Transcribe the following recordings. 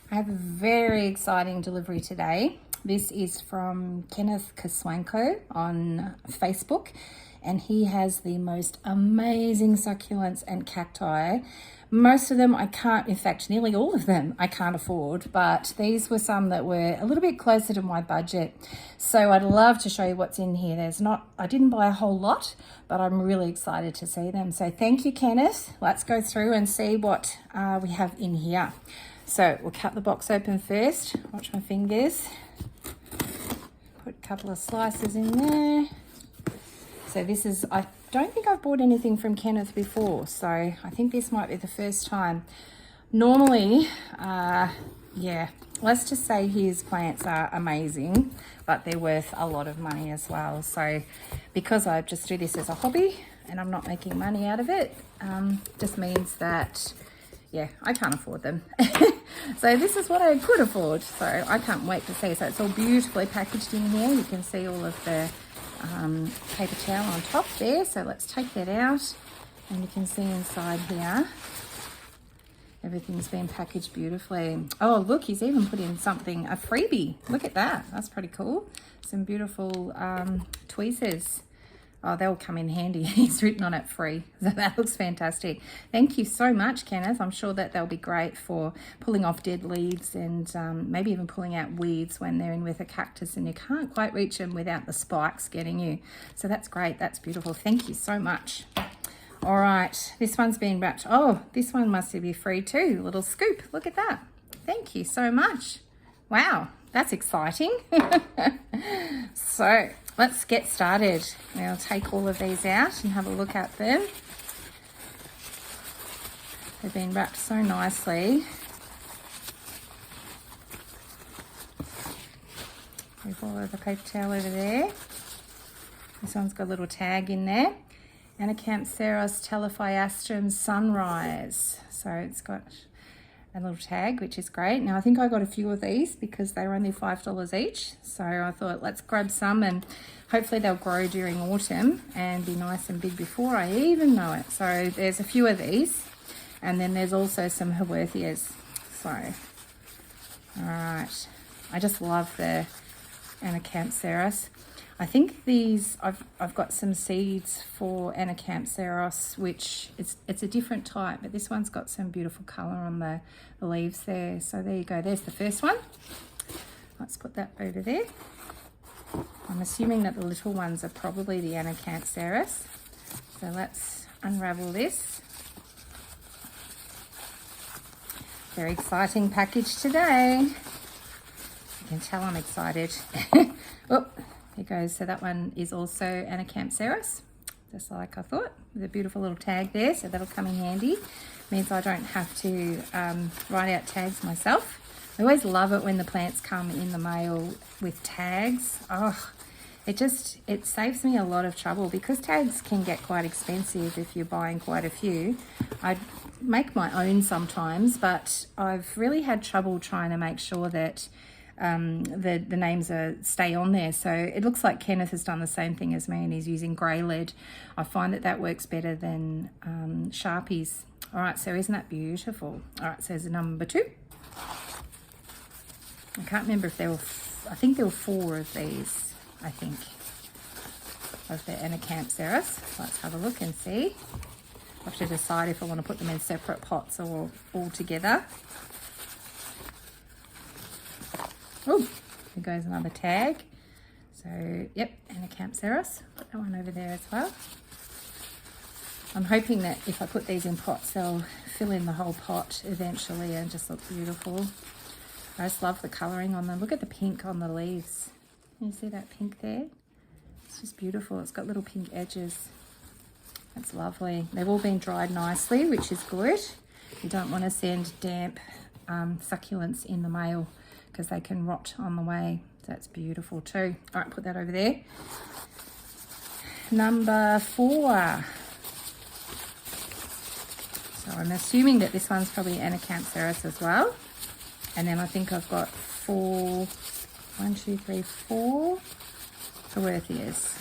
I have a very exciting delivery today. This is from Kenneth Cosuanco on Facebook, and he has the most amazing succulents and cacti. Most of them I can't, in fact, nearly all of them I can't afford, but these were some that were a little bit closer to my budget. So I'd love to show you what's in here. I didn't buy a whole lot, but I'm really excited to see them. So thank you, Kenneth. Let's go through and see what we have in here. So we'll cut the box open first. Watch my fingers. Put a couple of slices in there. So this is, I don't think I've bought anything from Kenneth before, so I think this might be the first time. Normally, let's just say his plants are amazing, but they're worth a lot of money as well. So because I just do this as a hobby and I'm not making money out of it, just means that, yeah, I can't afford them. So this is what I could afford. So I can't wait to see. So it's all beautifully packaged in here. You can see all of the paper towel on top there. So let's take that out, and you can see inside here everything's been packaged beautifully. Oh look, he's even put in something, a freebie. Look at that, that's pretty cool. Some beautiful tweezers. Oh, they'll come in handy. He's written on it free, so that looks fantastic. Thank you so much, Kenneth. I'm sure that they'll be great for pulling off dead leaves and maybe even pulling out weeds when they're in with a cactus and you can't quite reach them without the spikes getting you. So that's great, that's beautiful. Thank you so much. All right, this one's been wrapped. Oh, this one must be free too. A little scoop, look at that. Thank you so much. Wow, that's exciting. So let's get started. I'll take all of these out and have a look at them. They've been wrapped so nicely. We've all of the paper towel over there. This one's got a little tag in there. Anacampseros telephiastrum sunrise. So it's got a little tag, which is great. Now I think I got a few of these because they were only $5 each. So I thought let's grab some and hopefully they'll grow during autumn and be nice and big before I even know it. So there's a few of these, and then there's also some Haworthias. So, all right. I just love the Anacampseros. I think these, I've got some seeds for Anacampseros, which it's a different type, but this one's got some beautiful colour on the leaves there. So there you go, there's the first one. Let's put that over there. I'm assuming that the little ones are probably the Anacampseros. So let's unravel this. Very exciting package today. You can tell I'm excited. Oh. Here goes. So that one is also Anacampseros, just like I thought, with a beautiful little tag there. So that'll come in handy. Means I don't have to write out tags myself. I always love it when the plants come in the mail with tags. Oh, it saves me a lot of trouble because tags can get quite expensive if you're buying quite a few. I make my own sometimes, but I've really had trouble trying to make sure that the names stay on there. So it looks like Kenneth has done the same thing as me and he's using grey lead. I find that works better than Sharpies. All right, so isn't that beautiful? All right, so there's a number 2. I can't remember if there were, I think there were 4 of these, I think, of the Anacampseros. Let's have a look and see. I have to decide if I want to put them in separate pots or all together. Oh, there goes another tag. So, yep, Anacampseros. Put that one over there as well. I'm hoping that if I put these in pots, they'll fill in the whole pot eventually and just look beautiful. I just love the colouring on them. Look at the pink on the leaves. Can you see that pink there? It's just beautiful. It's got little pink edges. That's lovely. They've all been dried nicely, which is good. You don't want to send damp succulents in the mail because they can rot on the way. So that's beautiful too. All right, put that over there. Number 4. So I'm assuming that this one's probably Anacampseros as well. And then I think I've got 4 Haworthias.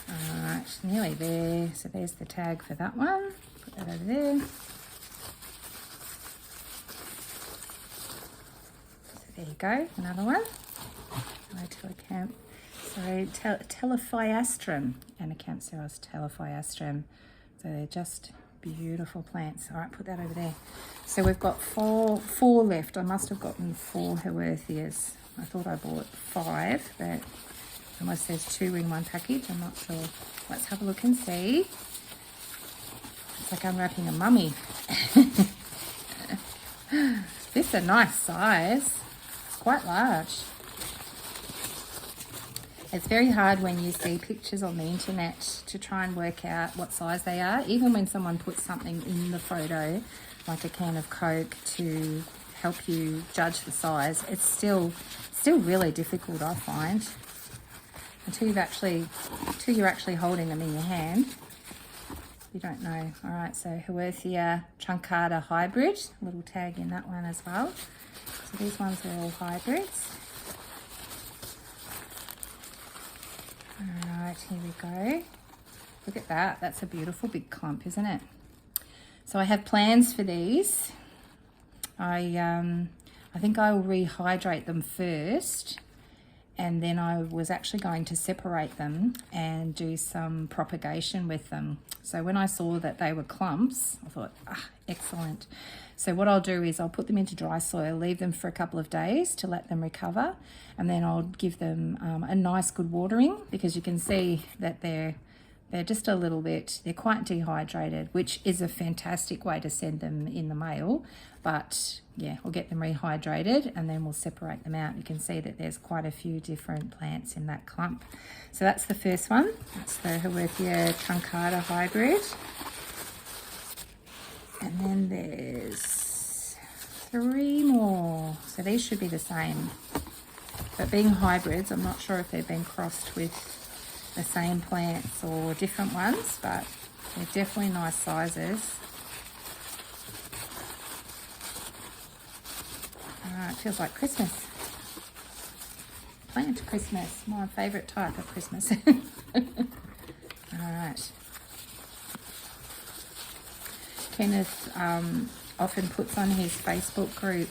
All right, nearly there. So there's the tag for that one. Put that over there. There you go, another one. So Telephiastrum, Anacampseros telephiastrum. So they're just beautiful plants. All right, put that over there. So we've got four left. I must have gotten 4 Huerthias. I thought I bought 5, but unless there's 2 in one package, I'm not sure. Let's have a look and see. It's like unwrapping a mummy. This is a nice size. It's quite large. It's very hard when you see pictures on the internet to try and work out what size they are. Even when someone puts something in the photo, like a can of Coke, to help you judge the size, it's still really difficult, I find, until you're actually holding them in your hand. You don't know. All right, so Huerthia truncata hybrid, a little tag in that one as well. So these ones are all hybrids. All right, here we go. Look at that. That's a beautiful big clump, isn't it? So I have plans for these. I think I will rehydrate them first, and then I was actually going to separate them and do some propagation with them. So when I saw that they were clumps, I thought, excellent. So what I'll do is I'll put them into dry soil, leave them for a couple of days to let them recover, and then I'll give them a nice good watering, because you can see that they're just a little bit, they're quite dehydrated, which is a fantastic way to send them in the mail. But yeah, we'll get them rehydrated and then we'll separate them out. You can see that there's quite a few different plants in that clump. So that's the first one. That's the Huerthia truncata hybrid. And then there's 3 more. So these should be the same. But being hybrids, I'm not sure if they've been crossed with the same plants or different ones, but they're definitely nice sizes. It feels like Christmas. Plant Christmas, my favourite type of Christmas. Alright. Kenneth often puts on his Facebook group,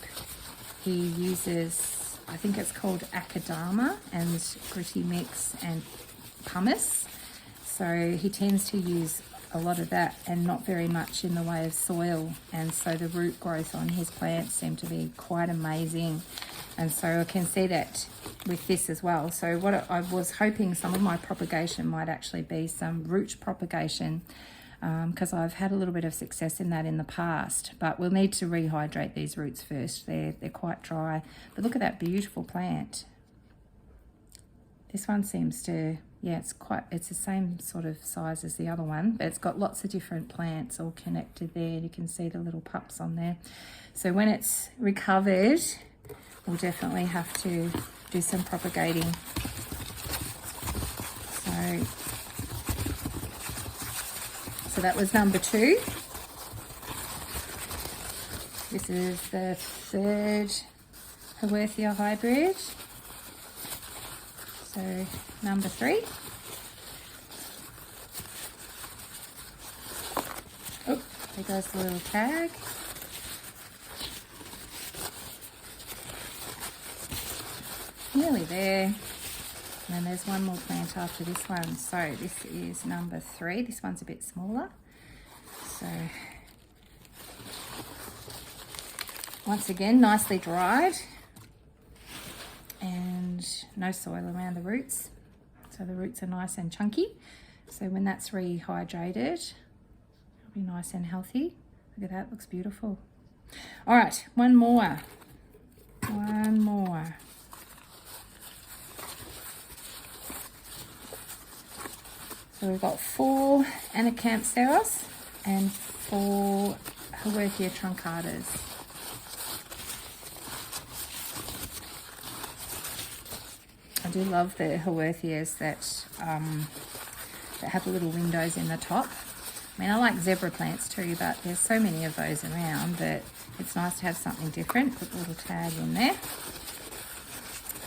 he uses, I think it's called Akadama and Gritty Mix and Pumice. So he tends to use a lot of that and not very much in the way of soil, and so the root growth on his plants seem to be quite amazing, and so I can see that with this as well. So what I was hoping some of my propagation might actually be some root propagation, because I've had a little bit of success in that in the past, but we'll need to rehydrate these roots first. They're quite dry, but look at that beautiful plant. This one seems to, yeah, it's the same sort of size as the other one, but it's got lots of different plants all connected there. You can see the little pups on there. So when it's recovered, we'll definitely have to do some propagating. So that was number 2. This is the 3rd Huerthia hybrid. So number 3. Oh, there goes the little tag. Nearly there. And then there's one more plant after this one. So this is number 3. This one's a bit smaller. So once again, nicely dried. And no soil around the roots, so the roots are nice and chunky. So when that's rehydrated, it'll be nice and healthy. Look at that, looks beautiful. All right, one more. So we've got 4 Anacampseros and 4 Huerthia truncatas. I do love the Huerthias that have the little windows in the top. I mean, I like zebra plants too, but there's so many of those around that it's nice to have something different. Put a little tag in there.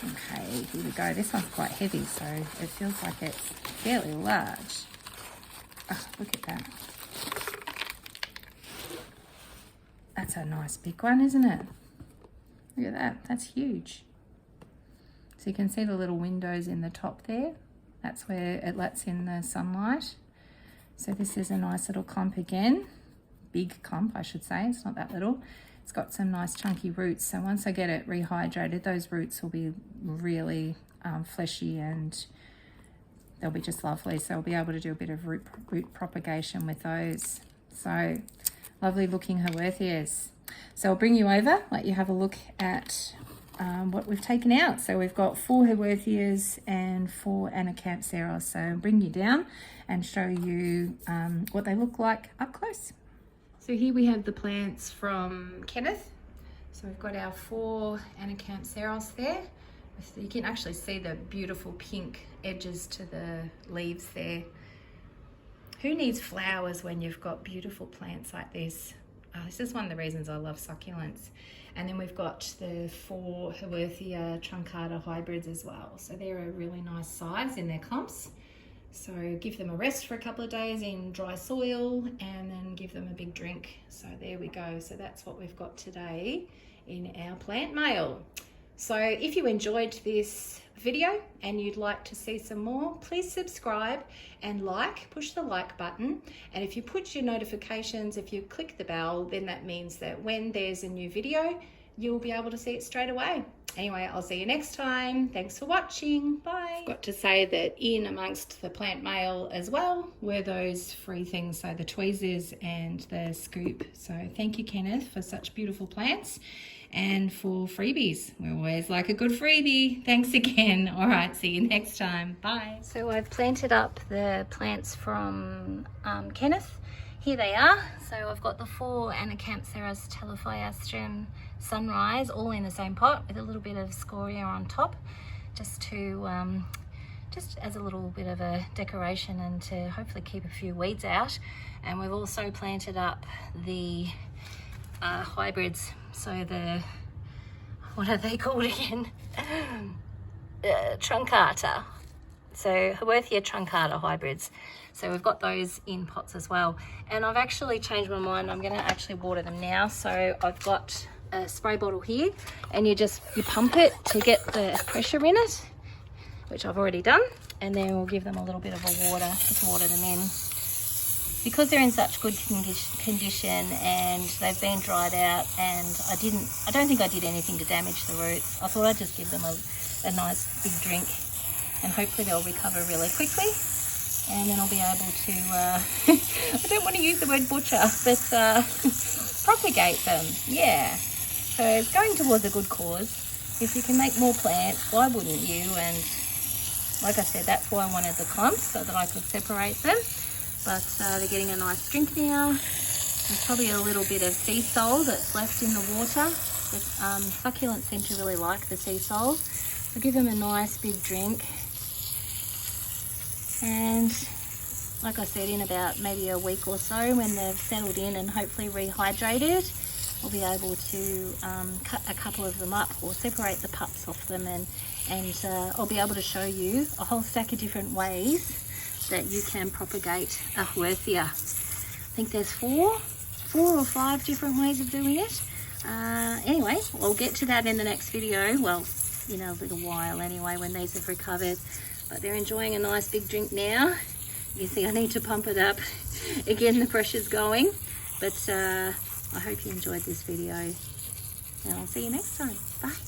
Okay, here we go. This one's quite heavy, so it feels like it's fairly large. Oh, look at that. That's a nice big one, isn't it? Look at that, that's huge. So you can see the little windows in the top there. That's where it lets in the sunlight. So this is a nice little clump again. Big clump, I should say, it's not that little. It's got some nice chunky roots. So once I get it rehydrated, those roots will be really fleshy and they'll be just lovely. So I'll be able to do a bit of root propagation with those. So lovely looking Haworthias. So I'll bring you over, let you have a look at what we've taken out. So we've got 4 Haworthias and 4 Anacampseros. So I'll bring you down and show you what they look like up close. So here we have the plants from Kenneth. So we've got our 4 Anacampseros there. You can actually see the beautiful pink edges to the leaves there. Who needs flowers when you've got beautiful plants like this? This is one of the reasons I love succulents. And then we've got the 4 Haworthia truncata hybrids as well. So they're a really nice size in their clumps. So give them a rest for a couple of days in dry soil and then give them a big drink. So there we go. So that's what we've got today in our plant mail. So if you enjoyed this video and you'd like to see some more, please subscribe and push the like button. And if you put your notifications, if you click the bell, then that means that when there's a new video, you'll be able to see it straight away. Anyway, I'll see you next time. Thanks for watching. Bye. Got to say that in amongst the plant mail as well were those free things, so the tweezers and the scoop. So thank you, Kenneth, for such beautiful plants and for freebies. We always like a good freebie. Thanks again. All right, see you next time. Bye. So I've planted up the plants from Kenneth. Here they are. So I've got the 4 Anacampseros telephyastrum sunrise all in the same pot with a little bit of scoria on top, just to just as a little bit of a decoration and to hopefully keep a few weeds out. And we've also planted up the hybrids. So the, what are they called again? Truncata. So Haworthia truncata hybrids. So we've got those in pots as well. And I've actually changed my mind. I'm gonna actually water them now. So I've got a spray bottle here and you pump it to get the pressure in it, which I've already done. And then we'll give them a little bit of a water to water them in. Because they're in such good condition and they've been dried out, and I don't think I did anything to damage the roots. I thought I'd just give them a nice big drink and hopefully they'll recover really quickly. And then I'll be able to, I don't want to use the word butcher, but propagate them, yeah. So it's going towards a good cause. If you can make more plants, why wouldn't you? And like I said, that's why I wanted the clumps, so that I could separate them. But they're getting a nice drink now. There's probably a little bit of sea salt that's left in the water. But, succulents seem to really like the sea salt. So give them a nice big drink. And like I said, in about maybe a week or so, when they've settled in and hopefully rehydrated, we'll be able to cut a couple of them up or separate the pups off them, and I'll be able to show you a whole stack of different ways that you can propagate a Haworthia. I think there's four or five different ways of doing it. Anyway, we'll get to that in the next video. Well, in a little while anyway, when these have recovered. But they're enjoying a nice big drink now. You see, I need to pump it up. Again, the pressure's going. But I hope you enjoyed this video. And I'll see you next time. Bye.